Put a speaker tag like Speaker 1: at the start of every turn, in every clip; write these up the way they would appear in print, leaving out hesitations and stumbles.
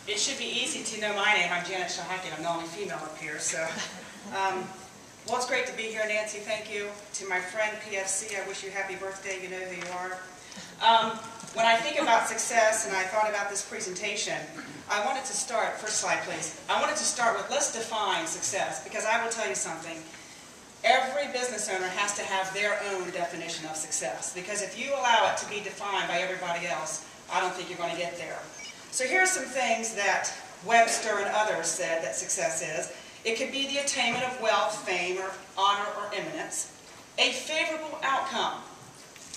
Speaker 1: It should be easy to know my name. I'm Chihocky, and I'm the only female up here. So, well, it's great to be here, Nancy. Thank you. To my friend PFC, I wish you happy birthday. You know who you are. When I think about success, and I thought about this presentation, I wanted to start, first slide please, I wanted to start with, let's define success, because I will tell you something. Every business owner has to have their own definition of success, because if you allow it to be defined by everybody else, I don't think you're going to get there. So here are some things that Webster and others said that success is. It could be the attainment of wealth, fame, or honor, or eminence, a favorable outcome,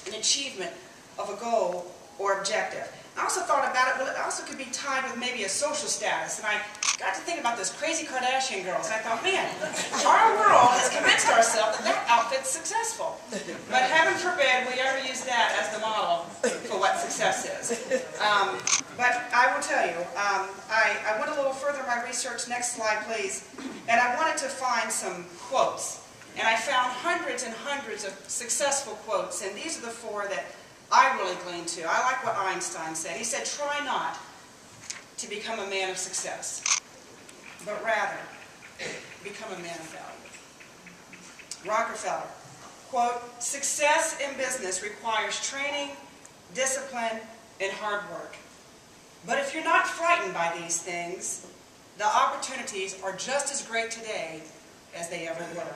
Speaker 1: an achievement of a goal or objective. I also thought about it, well, it also could be tied with maybe a social status. And I got to think about those crazy Kardashian girls. And I thought, man, our world has convinced ourselves that that outfit's successful. But heaven forbid we ever use that as the model for what success is. But I will tell you, I went a little further in my research. Next slide, please. And I wanted to find some quotes. And I found hundreds and hundreds of successful quotes. And these are the four that I really glean to. I like what Einstein said. He said, try not to become a man of success, but rather become a man of value. Rockefeller, quote, success in business requires training, discipline, and hard work. But if you're not frightened by these things, the opportunities are just as great today as they ever were.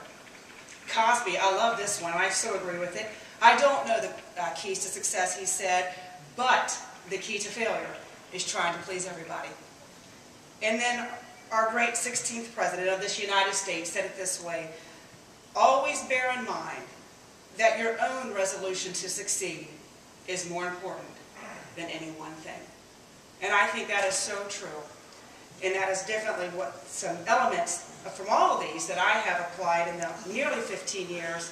Speaker 1: Cosby, I love this one, and I so agree with it. I don't know the keys to success, he said, but the key to failure is trying to please everybody. And then our great 16th president of this United States said it this way, always bear in mind that your own resolution to succeed is more important than any one thing. And I think that is so true. And that is definitely what some elements from all of these that I have applied in the nearly 15 years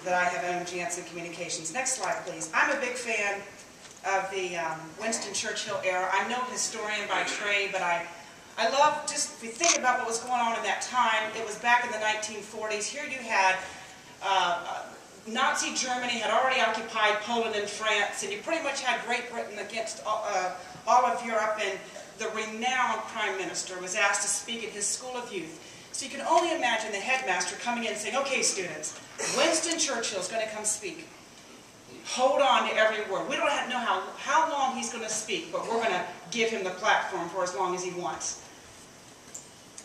Speaker 1: that I have owned Janssen Communications. Next slide, please. I'm a big fan of the Winston Churchill era. I'm no historian by trade, but I love, just if you think about what was going on in that time, it was back in the 1940s. Here you had Nazi Germany had already occupied Poland and France, and you pretty much had Great Britain against all of Europe, and the renowned Prime Minister was asked to speak at his School of Youth. So you can only imagine the headmaster coming in and saying, okay, students, Winston Churchill is going to come speak. Hold on to every word. We don't know how long he's going to speak, but we're going to give him the platform for as long as he wants.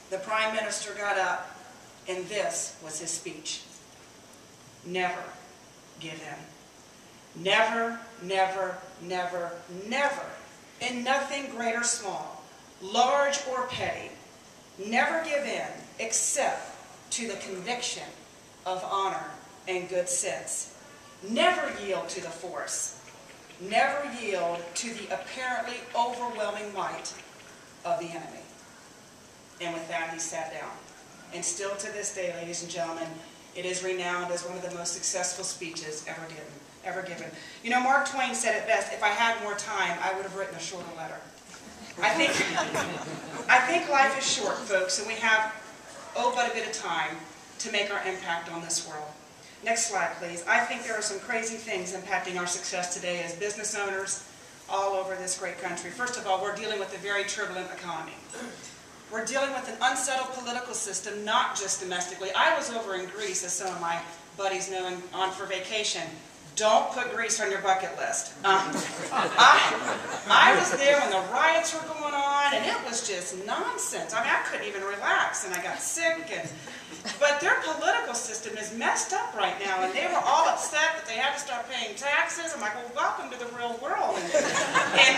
Speaker 1: The Prime Minister got up, and this was his speech. Never give in. Never, never, never, never, in nothing great or small, large or petty, never give in except to the conviction of honor and good sense. Never yield to the force. Never yield to the apparently overwhelming might of the enemy. And with that, he sat down. And still to this day, ladies and gentlemen, it is renowned as one of the most successful speeches ever given. You know, Mark Twain said it best, if I had more time, I would have written a shorter letter. I think life is short, folks, and we have, but a bit of time to make our impact on this world. Next slide, please. I think there are some crazy things impacting our success today as business owners all over this great country. First of all, we're dealing with a very turbulent economy. We're dealing with an unsettled political system, not just domestically. I was over in Greece, as some of my buddies know, on for vacation. Don't put Greece on your bucket list. I was there when the riots were going on, and it was just nonsense. I mean, I couldn't even relax, and I got sick. But their political system is messed up right now, and they were all upset that they had to start paying taxes. I'm like, well, welcome to the real world. And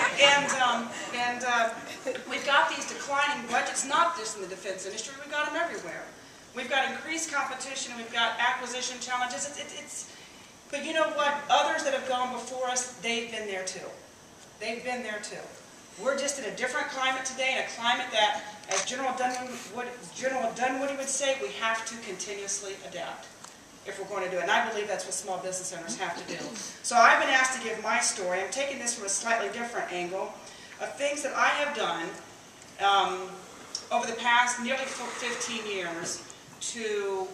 Speaker 1: we've got these declining budgets, not just in the defense industry. We've got them everywhere. We've got increased competition. We've got acquisition challenges. But you know what? Others that have gone before us, they've been there too. They've been there too. We're just in a different climate today, in a climate that, as General Dunwoody would say, we have to continuously adapt if we're going to do it. And I believe that's what small business owners have to do. So I've been asked to give my story. I'm taking this from a slightly different angle of things that I have done over the past nearly 15 years to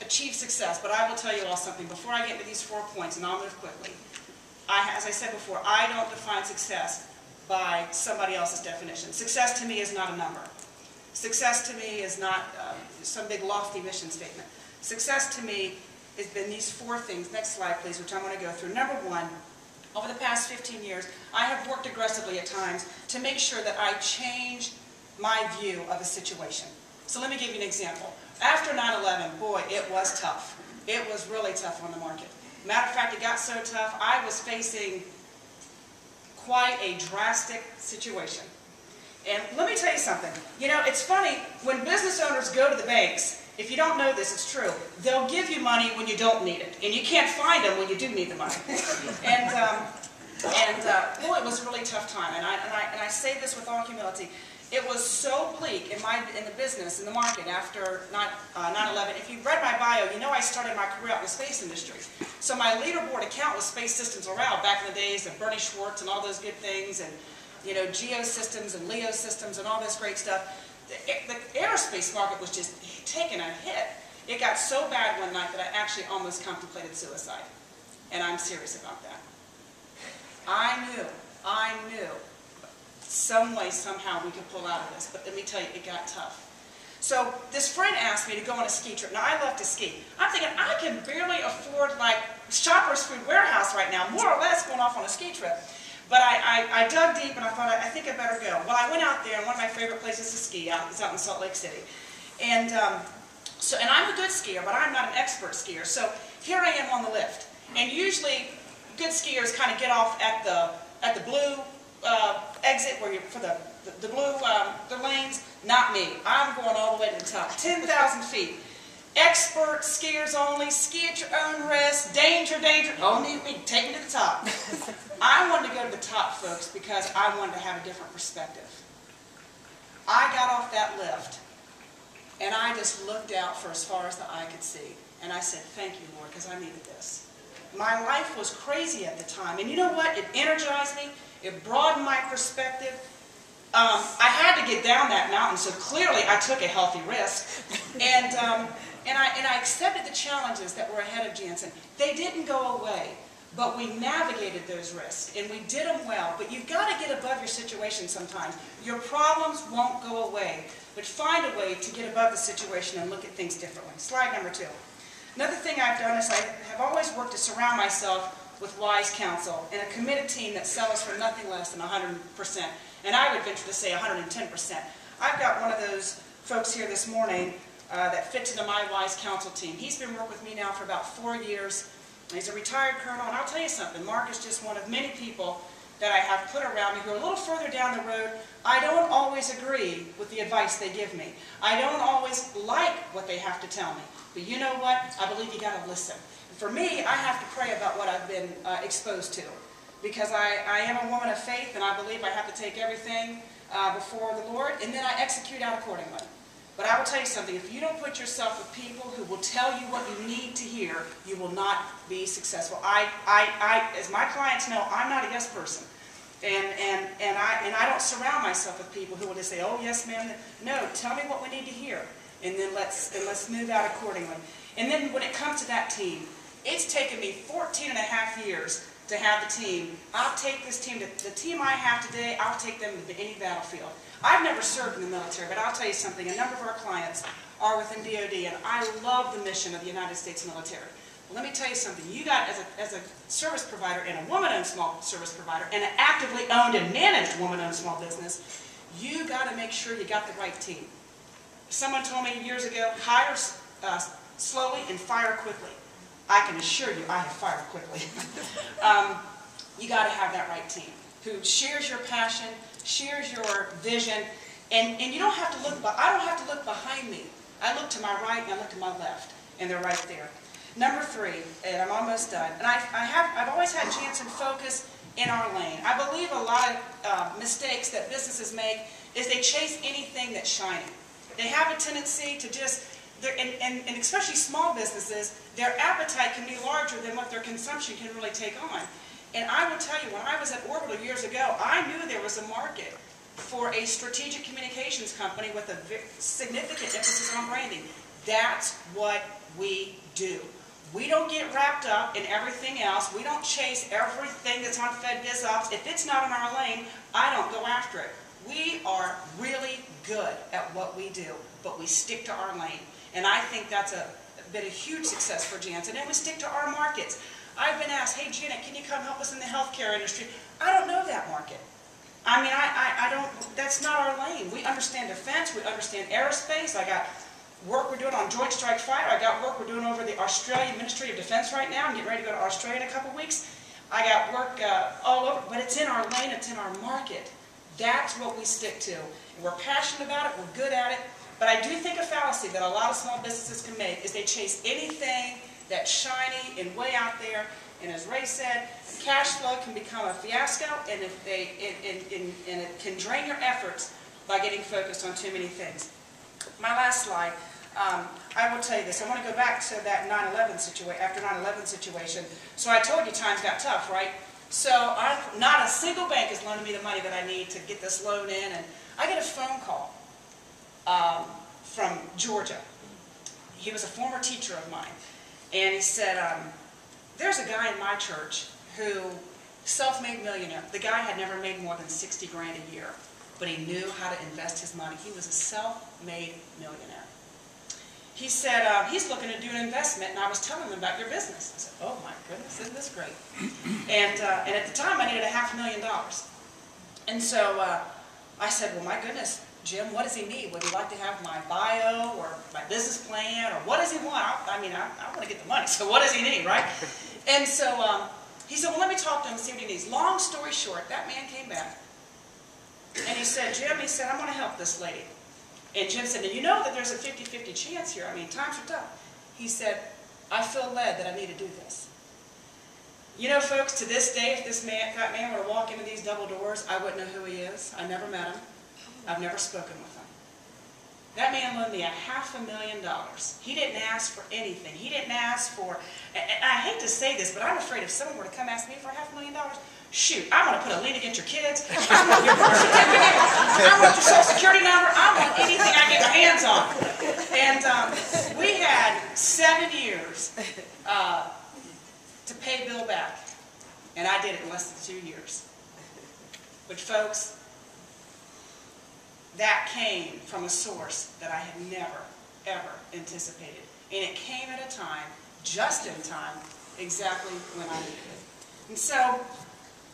Speaker 1: achieve success. But I will tell you all something. Before I get into these 4 points, and I'll move quickly, as I said before, I don't define success by somebody else's definition. Success to me is not a number. Success to me is not some big lofty mission statement. Success to me has been these 4 things. Next slide, please, which I'm going to go through. Number 1, over the past 15 years, I have worked aggressively at times to make sure that I change my view of a situation. So let me give you an example. After 9/11, boy, it was tough. It was really tough on the market. Matter of fact, it got so tough, I was facing quite a drastic situation. And let me tell you something. You know, it's funny, when business owners go to the banks, if you don't know this, it's true, they'll give you money when you don't need it. And you can't find them when you do need the money. Boy, it was a really tough time. And I say this with all humility. It was so bleak in the business, in the market after 9/11. If you've read my bio, you know I started my career out in the space industry. So my leaderboard account was Space Systems Around back in the days of Bernie Schwartz and all those good things, and you know, Geosystems and Leo Systems and all this great stuff. The aerospace market was just taking a hit. It got so bad one night that I actually almost contemplated suicide. And I'm serious about that. I knew some way, somehow we could pull out of this. But let me tell you, it got tough. So this friend asked me to go on a ski trip. Now, I love to ski. I'm thinking, I can barely afford, like, Shoppers Food Warehouse right now, more or less going off on a ski trip. But I dug deep, and I thought, I think I better go. Well, I went out there, and one of my favorite places to ski is out in Salt Lake City. And I'm a good skier, but I'm not an expert skier. So here I am on the lift. And usually, good skiers kind of get off at the blue exit where for the blue the lanes. Not me. I'm going all the way to the top, 10,000 feet. Expert skiers only. Ski at your own risk. Danger, danger. Only me. Take me to the top. I wanted to go to the top, folks, because I wanted to have a different perspective. I got off that lift, and I just looked out for as far as the eye could see. And I said, thank you, Lord, because I needed this. My life was crazy at the time. And you know what? It energized me. It broadened my perspective. I had to get down that mountain, so clearly I took a healthy risk. And I accepted the challenges that were ahead of Jansen. They didn't go away, but we navigated those risks, and we did them well. But you've got to get above your situation sometimes. Your problems won't go away, but find a way to get above the situation and look at things differently. Slide number 2. Another thing I've done is I have always worked to surround myself with wise counsel and a committed team that sells for nothing less than 100%. And I would venture to say 110%. I've got one of those folks here this morning that fits into my wise counsel team. He's been working with me now for about 4 years. He's a retired colonel, and I'll tell you something, Mark is just one of many people that I have put around me who are a little further down the road. I don't always agree with the advice they give me. I don't always like what they have to tell me. But you know what? I believe you got to listen. For me, I have to pray about what I've been exposed to, because I am a woman of faith, and I believe I have to take everything before the Lord, and then I execute out accordingly. But I will tell you something, if you don't put yourself with people who will tell you what you need to hear, you will not be successful. As my clients know, I'm not a yes person. And I don't surround myself with people who will just say, oh yes ma'am, no, tell me what we need to hear. And then let's move out accordingly. And then when it comes to that team, it's taken me 14 and a half years to have the team. I'll take this team, the team I have today, I'll take them to any battlefield. I've never served in the military, but I'll tell you something, a number of our clients are within DOD, and I love the mission of the United States military. Well, let me tell you something, you got, as a service provider and a woman-owned small service provider, and an actively owned and managed woman-owned small business, you got to make sure you got the right team. Someone told me years ago, hire slowly and fire quickly. I can assure you, I have fired quickly. You got to have that right team who shares your passion, shares your vision, and you don't have to look. I don't have to look behind me. I look to my right and I look to my left, and they're right there. Number 3, and I'm almost done. And I've always had Jansen focus in our lane. I believe a lot of mistakes that businesses make is they chase anything that's shiny. They have a tendency to just, and especially small businesses, their appetite can be larger than what their consumption can really take on. And I will tell you, when I was at Orbital years ago, I knew there was a market for a strategic communications company with a significant emphasis on branding. That's what we do. We don't get wrapped up in everything else. We don't chase everything that's on FedBiz Ops. If it's not in our lane, I don't go after it. We are really good at what we do, but we stick to our lane. And I think that's been a huge success for Jansen. And we stick to our markets. I've been asked, hey Janet, can you come help us in the healthcare industry? I don't know that market. I mean, I don't, that's not our lane. We understand defense, we understand aerospace. I got work we're doing on Joint Strike Fighter. I got work we're doing over the Australian Ministry of Defense right now. I'm getting ready to go to Australia in a couple weeks. I got work all over, but it's in our lane, it's in our market. That's what we stick to. We're passionate about it, we're good at it, but I do think a fallacy that a lot of small businesses can make is they chase anything that's shiny and way out there, and as Ray said, cash flow can become a fiasco, and if and it can drain your efforts by getting focused on too many things. My last slide, I will tell you this. I want to go back to that 9/11 situation, after 9/11 situation. So I told you times got tough, right? So not a single bank is loaning me the money that I need to get this loan in, and I get a phone call from Georgia. He was a former teacher of mine, and he said, there's a guy in my church who, self-made millionaire. The guy had never made more than 60 grand a year, but he knew how to invest his money. He was a self-made millionaire. He said, he's looking to do an investment, and I was telling him about your business. I said, oh my goodness, isn't this great? And at the time, I needed $500,000. And so I said, well, my goodness, Jim, what does he need? Would he like to have my bio or my business plan, or what does he want? I mean, I want to get the money, so what does he need, right? And so he said, well, let me talk to him and see what he needs. Long story short, that man came back, and he said, Jim, he said, I want to help this lady. And Jim said, and you know that there's a 50-50 chance here. I mean, times are tough. He said, I feel led that I need to do this. You know, folks, to this day, if that man were to walk into these double doors, I wouldn't know who he is. I never met him. I've never spoken with him. That man loaned me $500,000. He didn't ask for anything. He didn't ask for, and I hate to say this, but I'm afraid if someone were to come ask me for $500,000, shoot, I'm going to put a lien against your kids. I want your birth certificate. I want your social security number. I want anything I get my hands on. And we had 7 years to pay Bill back. And I did it in less than 2 years. But folks, that came from a source that I had never, ever anticipated. And it came at a time, just in time, exactly when I needed it. And so,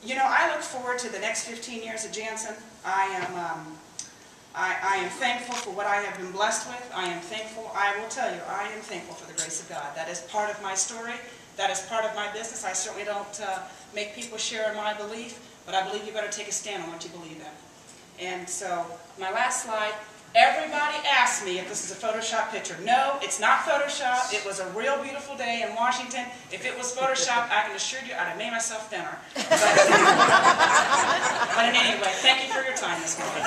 Speaker 1: you know, I look forward to the next 15 years at Jansen. I am thankful for what I have been blessed with. I am thankful, I will tell you, I am thankful for the grace of God. That is part of my story. That is part of my business. I certainly don't make people share in my belief, but I believe you better take a stand on what you believe in. And so, my last slide, everybody asked me if this is a Photoshop picture. No, it's not Photoshop. It was a real beautiful day in Washington. If it was Photoshop, I can assure you I'd have made myself thinner. But in any way, thank you for your time this morning.